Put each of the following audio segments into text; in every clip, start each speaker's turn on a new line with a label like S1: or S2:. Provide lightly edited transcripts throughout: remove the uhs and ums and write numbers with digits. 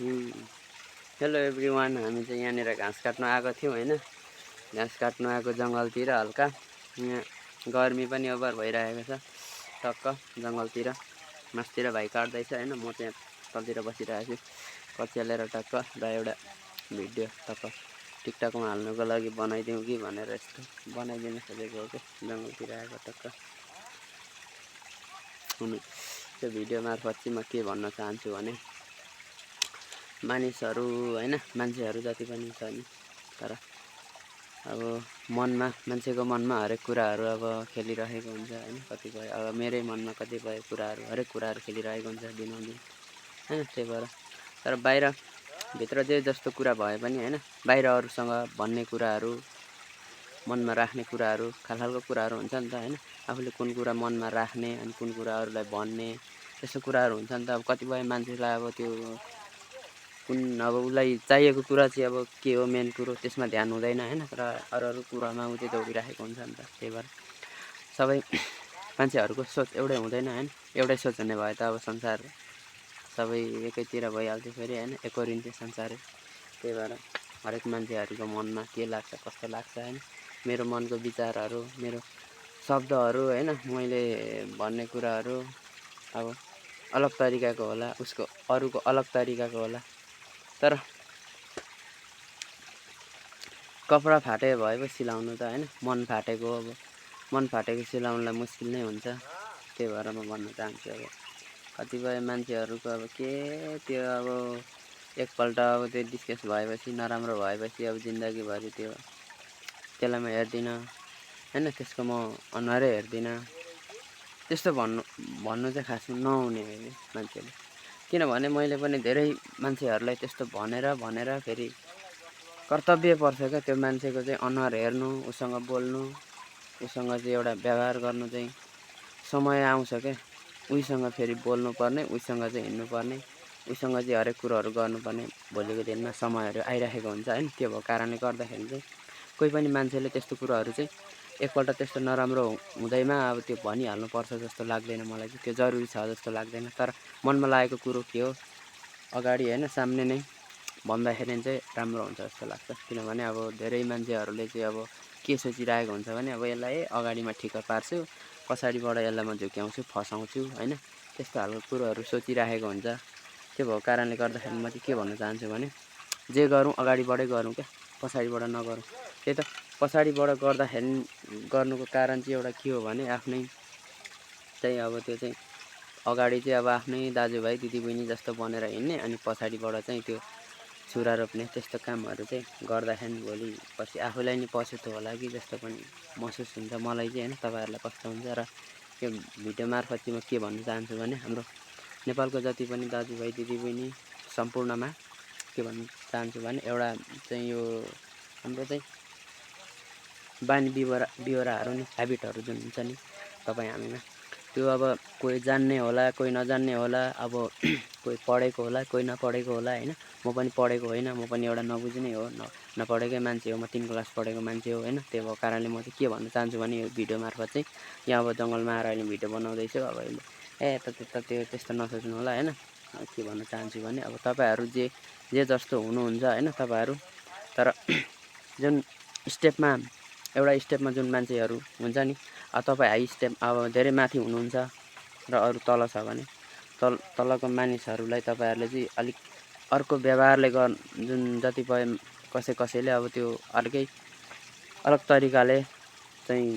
S1: Hello everyone, हामी चाहिँ यहाँनिर घाँस काट्न आएको थियौँ हैन। घाँस काट्न आएको जङ्गलतिर हल्का यहाँ गर्मी पनि ओभर भइरहेको छ। टक्क जङ्गलतिर मासतिर भाइ काट्दैछ हैन। म चाहिँ तलतिर बसिरहेको छु कच्यालेर टक्क र एउटा भिडियो टक्क टिकटकमा हाल्नुको लागि बनाइदिउँ कि भनेर यस्तो बनाइदिन खोजेको हो कि जङ्गलतिर आएको टक्क। अनि त्यो भिडियो मार्फत चाहिँ म के भन्न चाहन्छु भने मानिसहरू हैन, मान्छेहरू जति पनि छ नि, तर अब मान्छेको मनमा हरेक कुराहरू अब खेलिरहेको हुन्छ हैन। कतिपय अब मेरै मनमा कतिपय कुराहरू हरेक कुराहरू खेलिरहेको हुन्छ दिनहुँ हैन। त्यही भएर तर भित्र जे जस्तो कुरा भए पनि हैन, बाहिर अरूसँग भन्ने कुराहरू, मनमा राख्ने कुराहरू खालको कुराहरू हुन्छ नि त हैन। आफूले कुन कुरा मनमा राख्ने अनि कुन कुरा अरूलाई भन्ने त्यस्तो कुराहरू हुन्छ नि त। अब कतिपय मान्छेलाई अब त्यो कुन अब उसलाई चाहिएको कुरा चाहिँ अब के हो मेन कुरो त्यसमा ध्यान हुँदैन हैन। तर अरू कुरामा उ चाहिँ दौडिरहेको हुन्छ नि त। त्यही भएर सबै मान्छेहरूको सोच एउटै हुँदैन हैन। एउटै सोच हुने भए त अब संसार सबै एकैतिर भइहाल्थ्यो फेरि हैन, एकोरिन्थ्यो संसारै। त्यही भएर हरेक मान्छेहरूको मनमा के लाग्छ कस्तो लाग्छ हैन, मेरो मनको विचारहरू, मेरो शब्दहरू हैन, मैले भन्ने कुराहरू अब अलग तरिकाको होला, उसको अरूको अलग तरिकाको होला। तर कपडा फाटे भए पो सिलाउनु त हैन, मन फाटेको अब मन फाटेको सिलाउनुलाई मुस्किल नै हुन्छ। त्यही भएर म भन्न चाहन्छु अब कतिपय मान्छेहरूको अब के त्यो अब एकपल्ट अब त्यो डिस्कस भएपछि नराम्रो भएपछि अब जिन्दगीभरि त्यसलाई म हेर्दिनँ हैन, त्यसको म अनुहारै हेर्दिनँ। त्यस्तो भन्नु चाहिँ खासमा नहुने हो मान्छेले। किनभने मैले पनि धेरै मान्छेहरूलाई त्यस्तो भनेर फेरि कर्तव्य पर्छ क्या त्यो मान्छेको चाहिँ अनुहार हेर्नु, उसँग बोल्नु, उसँग चाहिँ एउटा व्यवहार गर्नु चाहिँ समय आउँछ क्या। उहीसँग फेरि बोल्नुपर्ने, उहीसँग चाहिँ हिँड्नुपर्ने, उहीसँग चाहिँ हरेक कुरोहरू गर्नुपर्ने भोलिको दिनमा समयहरू आइरहेको हुन्छ हैन। त्यो भएको कारणले गर्दाखेरि चाहिँ कोही पनि मान्छेले त्यस्तो कुरोहरू चाहिँ एकपल्ट त्यस्तो नराम्रो हुँदैमा अब त्यो भनिहाल्नुपर्छ जस्तो लाग्दैन मलाई चाहिँ। त्यो जरुरी छ जस्तो लाग्दैन। तर मनमा लागेको कुरो के हो अगाडि हैन सामने नै भन्दाखेरि चाहिँ राम्रो हुन्छ जस्तो लाग्छ। किनभने अब धेरै मान्छेहरूले चाहिँ अब के सोचिरहेको हुन्छ भने अब यसलाई अगाडिमा ठिक्क पार्छु, पछाडिबाट यसलाई म झुक्याउँछु, फसाउँछु हैन, त्यस्तो खालको कुरोहरू सोचिरहेको हुन्छ। त्यो भएको कारणले गर्दाखेरि म चाहिँ के भन्न चाहन्छु भने जे गरौँ अगाडिबाटै गरौँ क्या, पछाडिबाट नगरौँ। त्यही त पछाडिबाट गर्नुको कारण चाहिँ एउटा के हो भने आफ्नै चाहिँ अब त्यो चाहिँ अगाडि चाहिँ अब आफ्नै दाजुभाइ दिदीबहिनी जस्तो बनेर हिँड्ने, अनि पछाडिबाट चाहिँ त्यो छुरा रोप्ने त्यस्तो कामहरू चाहिँ गर्दाखेरि भोलि पछि आफूलाई नि पछुतो होला कि जस्तो पनि महसुस हुन्छ मलाई चाहिँ हैन। तपाईँहरूलाई कस्तो हुन्छ र यो भिडियो मार्फत चाहिँ म के भन्न चाहन्छु भने हाम्रो नेपालको जति पनि दाजुभाइ दिदीबहिनी सम्पूर्णमा के भन्न चाहन्छु भने एउटा चाहिँ यो हाम्रो चाहिँ बानी बिहोराहरू नि ह्याबिटहरू जुन हुन्छ नि तपाईँ हामीमा, त्यो अब कोही जान्ने होला कोही नजान्ने होला, अब कोही पढेको होला कोही नपढेको होला हैन। म पनि पढेको होइन, म पनि एउटा नबुझ्ने हो, नपढेकै मान्छे हो, म 3 क्लास पढेको मान्छे हो हैन। त्यो भएको कारणले म चाहिँ के भन्न चाहन्छु भने यो भिडियो मार्फत चाहिँ यहाँ अब जङ्गलमा आएर अहिले भिडियो बनाउँदैछु। अब त्यो त्यस्तो नसोच्नु होला हैन। के भन्न चाहन्छु भने अब तपाईँहरू जे जस्तो हुनुहुन्छ हैन तपाईँहरू, तर जुन स्टेपमा एउटा स्टेपमा जुन मान्छेहरू हुन्छ नि, अब तपाईँ हाई स्टेप अब धेरै माथि हुनुहुन्छ र अरू तल छ भने तलको मानिसहरूलाई तपाईँहरूले चाहिँ अलिक अर्को व्यवहारले जुन कतिपय कसैले अब त्यो अलग तरिकाले चाहिँ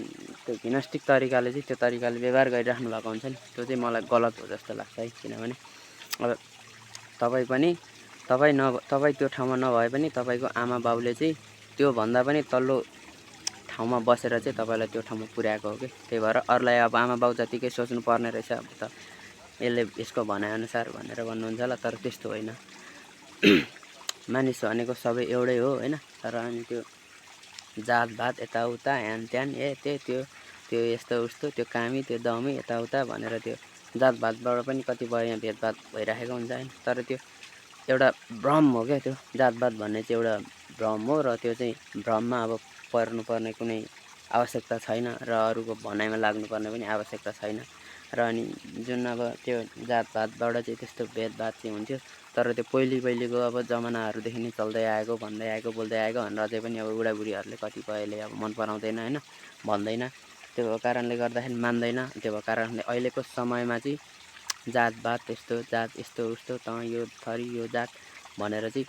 S1: त्यो घिनस्टिक तरिकाले चाहिँ त्यो तरिकाले व्यवहार गरिराख्नु भएको हुन्छ नि, त्यो चाहिँ मलाई गलत हो जस्तो लाग्छ है। किनभने अब तपाईँ त्यो ठाउँमा नभए पनि तपाईँको आमा बाउले चाहिँ त्योभन्दा पनि तल्लो ठाउँमा बसेर चाहिँ तपाईँलाई त्यो ठाउँमा पुर्याएको हो कि। त्यही भएर अरूलाई अब आमा बाउ जतिकै सोच्नु पर्ने रहेछ अब त यसले यसको भनाइअनुसार भनेर भन्नुहुन्छ होला, तर त्यस्तो होइन। मानिस भनेको सबै एउटै हो हैन। तर अनि त्यो जातभात यताउता ह्यान त्यान त्यो यस्तो उस्तो त्यो कामी त्यो दमी यताउता भनेर त्यो जातभातबाट पनि कतिपय यहाँ भेदभाद भइरहेको हुन्छ हैन। तर त्यो एउटा भ्रम हो क्या, त्यो जातभात भन्ने चाहिँ एउटा भ्रम हो र त्यो चाहिँ भ्रममा अब पर्नुपर्ने कुनै आवश्यकता छैन र अरूको भनाइमा लाग्नुपर्ने पनि आवश्यकता छैन र अनि जुन अब त्यो जातपातबाट चाहिँ त्यस्तो भेदभाद चाहिँ हुन्थ्यो। तर त्यो पहिलेको अब जमानाहरूदेखि नै चल्दै आएको, भन्दै आएको, बोल्दै आएको भनेर अझै पनि अब बुढाबुढीहरूले कतिपयले अब मन पराउँदैन होइन, भन्दैन। त्यो कारणले गर्दाखेरि मान्दैन। त्यो कारणले अहिलेको समयमा चाहिँ जातपात त्यस्तो जात यस्तो उस्तो तँ यो थरी यो जात भनेर चाहिँ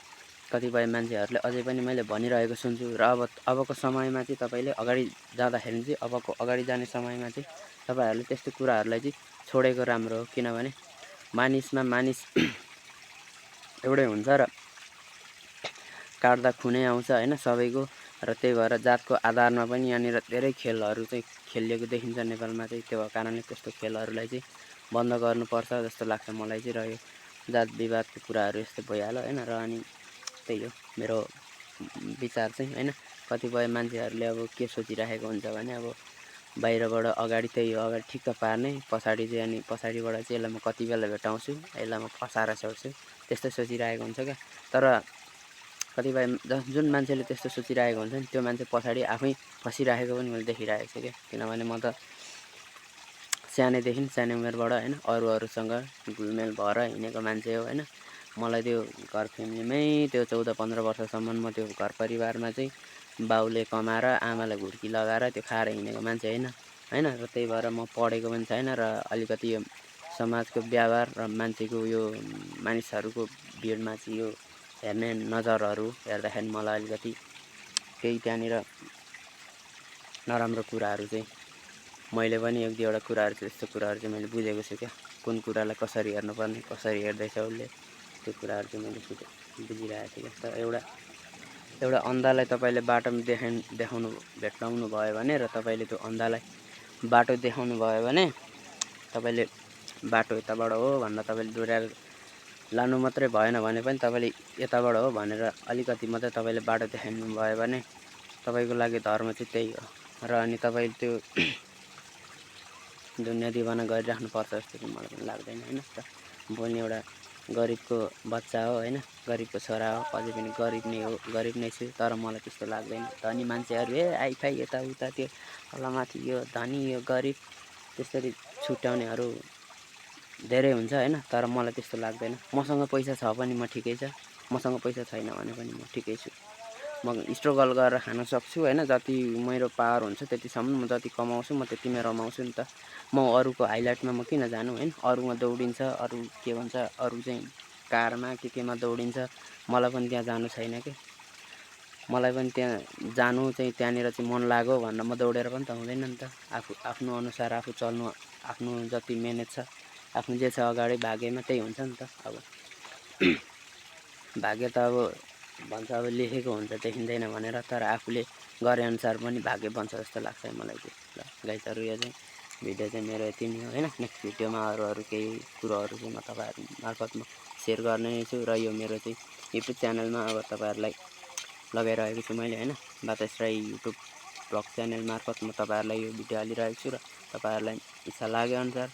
S1: कतिपय मान्छेहरूले अझै पनि मैले भनिरहेको सुन्छु। र अबको समयमा चाहिँ तपाईँले अगाडि जाँदाखेरि चाहिँ अगाडि जाने समयमा चाहिँ तपाईँहरूले त्यस्तो कुराहरूलाई चाहिँ छोडेको राम्रो हो। किनभने मानिसमा मानिस एउटै हुन्छ र काट्दा खुनै आउँछ होइन सबैको। र त्यही भएर जातको आधारमा पनि यहाँनिर धेरै खेलहरू चाहिँ खेलिएको देखिन्छ नेपालमा चाहिँ। त्यो कारणले त्यस्तो खेलहरूलाई चाहिँ बन्द गर्नुपर्छ जस्तो लाग्छ मलाई चाहिँ। र यो जात विवादको कुराहरू यस्तो भइहाल्यो होइन। र अनि त्यही हो मेरो विचार चाहिँ होइन। कतिपय मान्छेहरूले अब के सोचिराखेको हुन्छ भने अब बाहिरबाट अगाडि त्यही हो, अगाडि ठिक्क पार्ने, पछाडि चाहिँ अनि पछाडिबाट चाहिँ यसलाई म कति बेला भेटाउँछु, यसलाई म फसाएर छाड्छु, त्यस्तो सोचिरहेको हुन्छ क्या। तर कतिपय जुन मान्छेले त्यस्तो सोचिरहेको हुन्छ नि त्यो मान्छे पछाडि आफै फसिरहेको पनि मैले देखिरहेको छु क्या। किनभने म त सानै उमेरबाट होइन अरूसँग घुलमेल भएर हिँडेको मान्छे हो होइन। मलाई त्यो घर फ्यामिलीमै त्यो 14-15 वर्षसम्म म त्यो घर परिवारमा चाहिँ बाउले कमाएर आमालाई घुर्की लगाएर त्यो खाएर हिँडेको मान्छे होइन। र त्यही भएर म पढेको पनि छैन। र अलिकति यो समाजको व्यवहार र मान्छेको यो मानिसहरूको भिडमा चाहिँ यो हेर्ने नजरहरू हेर्दाखेरि मलाई अलिकति केही त्यहाँनिर नराम्रो कुराहरू चाहिँ मैले पनि एक दुईवटा कुराहरू चाहिँ यस्तो कुराहरू चाहिँ मैले बुझेको छु क्या। कुन कुरालाई कसरी हेर्नुपर्ने, कसरी हेर्दैछ उसले, त्यो कुराहरू चाहिँ मैले बुझिरहेको छु क्या। तर एउटा अन्धालाई तपाईँले बाटोमा भेट्टाउनु भयो भने र तपाईँले त्यो अन्धालाई बाटो देखाउनु भयो भने तपाईँले बाटो यताबाट हो भनेर तपाईँले डोर्याएर लानु मात्रै भएन भने पनि तपाईँले यताबाट हो भनेर अलिकति मात्रै तपाईँले बाटो देखाउनु भयो भने तपाईँको लागि धर्म चाहिँ त्यही हो। र अनि तपाईँले त्यो दुनियाँ दिवाना गरिराख्नुपर्छ जस्तो चाहिँ मलाई पनि लाग्दैन होइन। र म पनि एउटा गरिबको बच्चा हो होइन, गरिबको छोरा हो, अझै पनि गरिब नै छु। तर मलाई त्यस्तो लाग्दैन धनी मान्छेहरू आइफाइ यताउता त्यो तलमाथि यो धनी यो गरिब त्यसरी छुट्याउनेहरू धेरै हुन्छ होइन। तर मलाई त्यस्तो लाग्दैन। मसँग पैसा छ भने म ठिकै छ, मसँग पैसा छैन भने पनि म ठिकै छु। म स्ट्रगल गरेर खान सक्छु होइन। जति मेरो पावर हुन्छ त्यतिसम्म म जति कमाउँछु म त्यतिमै रमाउँछु नि त। म अरूको हाइलाइटमा म किन जानु होइन। अरूमा दौडिन्छ, अरू के भन्छ, अरू चाहिँ कारमा केमा दौडिन्छ, मलाई पनि त्यहाँ जानु छैन कि। मलाई पनि त्यहाँ जानु चाहिँ त्यहाँनिर चाहिँ मन लाग्यो भनेर म दौडेर पनि त हुँदैन नि त। आफ्नो अनुसार आफू चल्नु, आफ्नो जति मिहिनेत छ, आफ्नो जे छ अगाडि भाग्यमा त्यही हुन्छ नि त। अब भाग्य त अब भन्छ अब लेखेको हुन्छ देखिँदैन भनेर, तर आफूले गरेअनुसार पनि भाग्य बन्छ जस्तो लाग्छ मलाई चाहिँ। ल गाइजहरू यो चाहिँ भिडियो चाहिँ मेरो यति नै हो होइन। नेक्स्ट भिडियोमा अरू केही कुरोहरू चाहिँ म तपाईँहरू मार्फत म सेयर गर्ने नै छु। र यो मेरो चाहिँ युट्युब च्यानलमा अब तपाईँहरूलाई लगाइरहेको छु मैले होइन। बातेश राई युट्युब ब्लग च्यानल मार्फत म तपाईँहरूलाई यो भिडियो हालिरहेको छु। र तपाईँहरूलाई इच्छा लागेअनुसार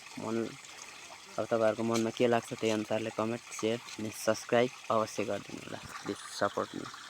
S1: अब तपाईँहरूको मनमा के लाग्छ त्यही अनुसारले कमेन्ट, सेयर अनि सब्सक्राइब अवश्य गरिदिनु होला। Please support me.